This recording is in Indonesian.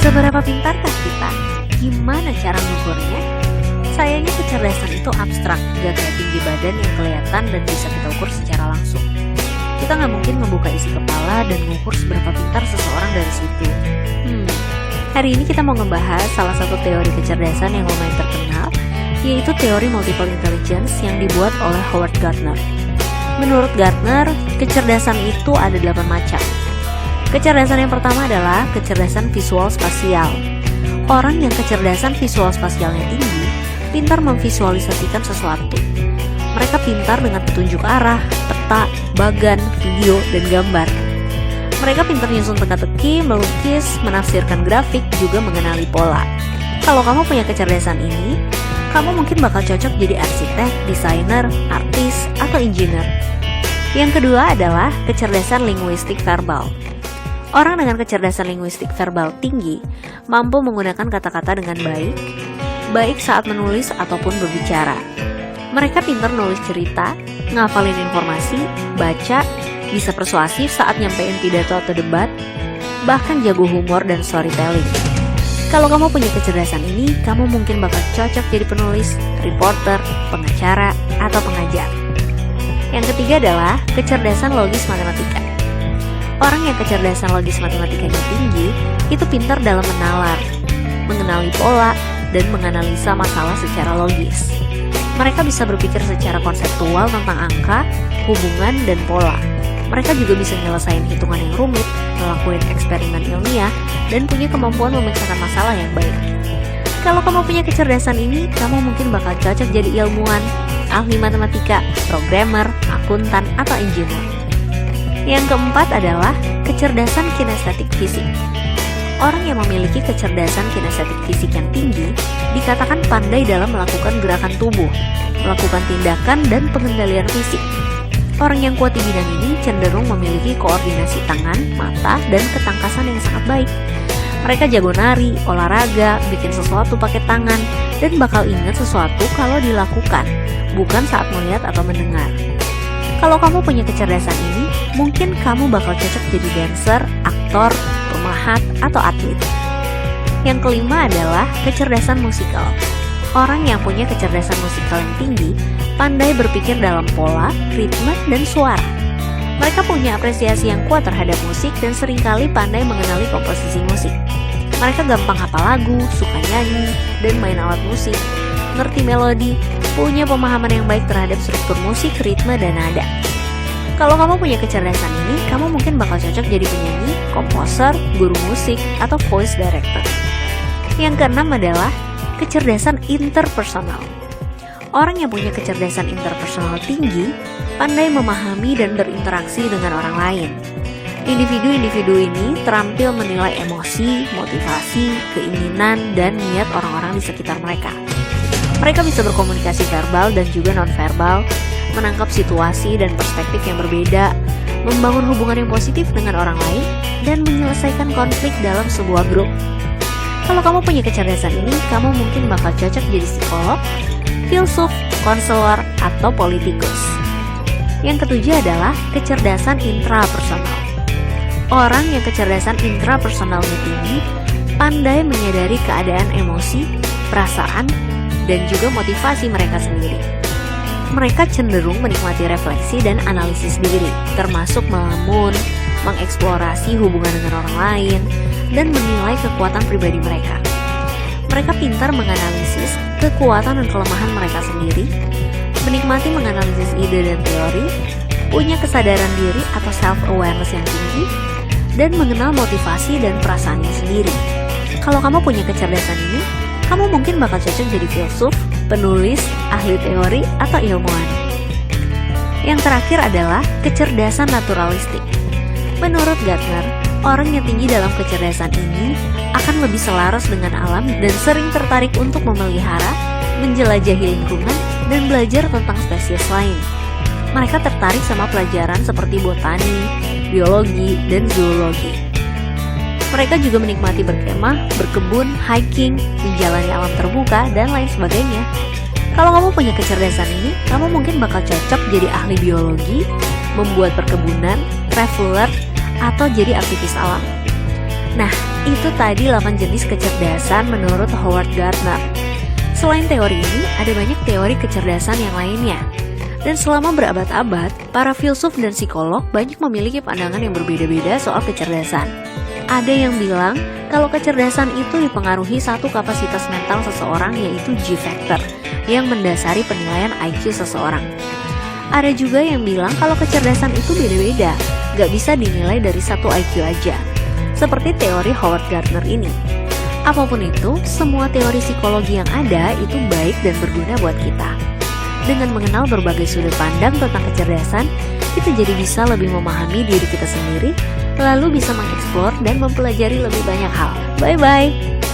Seberapa pintarkah kita? Gimana cara mengukurnya? Sayangnya kecerdasan itu abstrak, gak kayak tinggi badan yang kelihatan dan bisa kita ukur secara langsung. Kita nggak mungkin membuka isi kepala dan mengukur seberapa pintar seseorang dari situ. Hari ini kita mau ngebahas salah satu teori kecerdasan yang lumayan terkenal, yaitu teori multiple intelligence yang dibuat oleh Howard Gardner. Menurut Gardner, kecerdasan itu ada 8 macam. Kecerdasan yang pertama adalah kecerdasan visual spasial. Orang yang kecerdasan visual spasialnya tinggi, pintar memvisualisasikan sesuatu. Mereka pintar dengan petunjuk arah, peta, bagan, video, dan gambar. Mereka pintar nyusun teka-teki, melukis, menafsirkan grafik, juga mengenali pola. Kalau kamu punya kecerdasan ini, kamu mungkin bakal cocok jadi arsitek, desainer, artis, atau engineer. Yang kedua adalah kecerdasan linguistik verbal. Orang dengan kecerdasan linguistik verbal tinggi mampu menggunakan kata-kata dengan baik saat menulis ataupun berbicara. Mereka pintar nulis cerita, ngafalin informasi, baca, bisa persuasif saat nyampein pidato atau debat, bahkan jago humor dan storytelling. Kalau kamu punya kecerdasan ini, kamu mungkin bakal cocok jadi penulis, reporter, pengacara, atau pengajar. Yang ketiga adalah kecerdasan logis matematika. Orang yang kecerdasan logis matematikanya tinggi, itu pintar dalam menalar, mengenali pola, dan menganalisa masalah secara logis. Mereka bisa berpikir secara konseptual tentang angka, hubungan, dan pola. Mereka juga bisa nyelesain hitungan yang rumit, ngelakuin eksperimen ilmiah, dan punya kemampuan memecahkan masalah yang baik. Kalau kamu punya kecerdasan ini, kamu mungkin bakal cocok jadi ilmuwan, ahli matematika, programmer, akuntan, atau engineer. Yang keempat adalah kecerdasan kinestetik fisik. Orang yang memiliki kecerdasan kinestetik fisik yang tinggi dikatakan pandai dalam melakukan gerakan tubuh, melakukan tindakan, dan pengendalian fisik. Orang yang kuat di bidang ini cenderung memiliki koordinasi tangan, mata, dan ketangkasan yang sangat baik. Mereka jago nari, olahraga, bikin sesuatu pakai tangan, dan bakal ingat sesuatu kalau dilakukan, bukan saat melihat atau mendengar. Kalau kamu punya kecerdasan ini, mungkin kamu bakal cocok jadi dancer, aktor, pemahat, atau atlet. Yang kelima adalah kecerdasan musikal. Orang yang punya kecerdasan musikal yang tinggi, pandai berpikir dalam pola, ritme, dan suara. Mereka punya apresiasi yang kuat terhadap musik dan seringkali pandai mengenali komposisi musik. Mereka gampang hafal lagu, suka nyanyi, dan main alat musik, ngerti melodi, punya pemahaman yang baik terhadap struktur musik, ritme, dan nada. Kalau kamu punya kecerdasan ini, kamu mungkin bakal cocok jadi penyanyi, komposer, guru musik, atau voice director. Yang keenam adalah kecerdasan interpersonal. Orang yang punya kecerdasan interpersonal tinggi, pandai memahami dan berinteraksi dengan orang lain. Individu-individu ini terampil menilai emosi, motivasi, keinginan, dan niat orang-orang di sekitar mereka. Mereka bisa berkomunikasi verbal dan juga non-verbal, menangkap situasi dan perspektif yang berbeda, membangun hubungan yang positif dengan orang lain, dan menyelesaikan konflik dalam sebuah grup. Kalau kamu punya kecerdasan ini, kamu mungkin bakal cocok jadi psikolog, filsuf, konselor, atau politikus. Yang ketujuh adalah kecerdasan intrapersonal. Orang yang kecerdasan intrapersonalnya tinggi, pandai menyadari keadaan emosi, perasaan, dan juga motivasi mereka sendiri. Mereka cenderung menikmati refleksi dan analisis diri, termasuk melamun, mengeksplorasi hubungan dengan orang lain, dan menilai kekuatan pribadi mereka. Mereka pintar menganalisis kekuatan dan kelemahan mereka sendiri, menikmati menganalisis ide dan teori, punya kesadaran diri atau self-awareness yang tinggi, dan mengenal motivasi dan perasaannya sendiri. Kalau kamu punya kecerdasan ini, kamu mungkin bakal cocok jadi filsuf, penulis, ahli teori, atau ilmuwan. Yang terakhir adalah kecerdasan naturalistik. Menurut Gardner, orang yang tinggi dalam kecerdasan ini akan lebih selaras dengan alam dan sering tertarik untuk memelihara, menjelajahi lingkungan, dan belajar tentang spesies lain. Mereka tertarik sama pelajaran seperti botani, biologi, dan zoologi. Mereka juga menikmati berkemah, berkebun, hiking, menjalani alam terbuka, dan lain sebagainya. Kalau kamu punya kecerdasan ini, kamu mungkin bakal cocok jadi ahli biologi, membuat perkebunan, traveler, atau jadi aktivis alam. Nah, itu tadi 8 jenis kecerdasan menurut Howard Gardner. Selain teori ini, ada banyak teori kecerdasan yang lainnya. Dan selama berabad-abad, para filsuf dan psikolog banyak memiliki pandangan yang berbeda-beda soal kecerdasan. Ada yang bilang kalau kecerdasan itu dipengaruhi satu kapasitas mental seseorang, yaitu G-factor, yang mendasari penilaian IQ seseorang. Ada juga yang bilang kalau kecerdasan itu beda-beda, gak bisa dinilai dari satu IQ aja, seperti teori Howard Gardner ini. Apapun itu, semua teori psikologi yang ada itu baik dan berguna buat kita. Dengan mengenal berbagai sudut pandang tentang kecerdasan, kita jadi bisa lebih memahami diri kita sendiri, lalu bisa mengeksplor dan mempelajari lebih banyak hal. Bye-bye!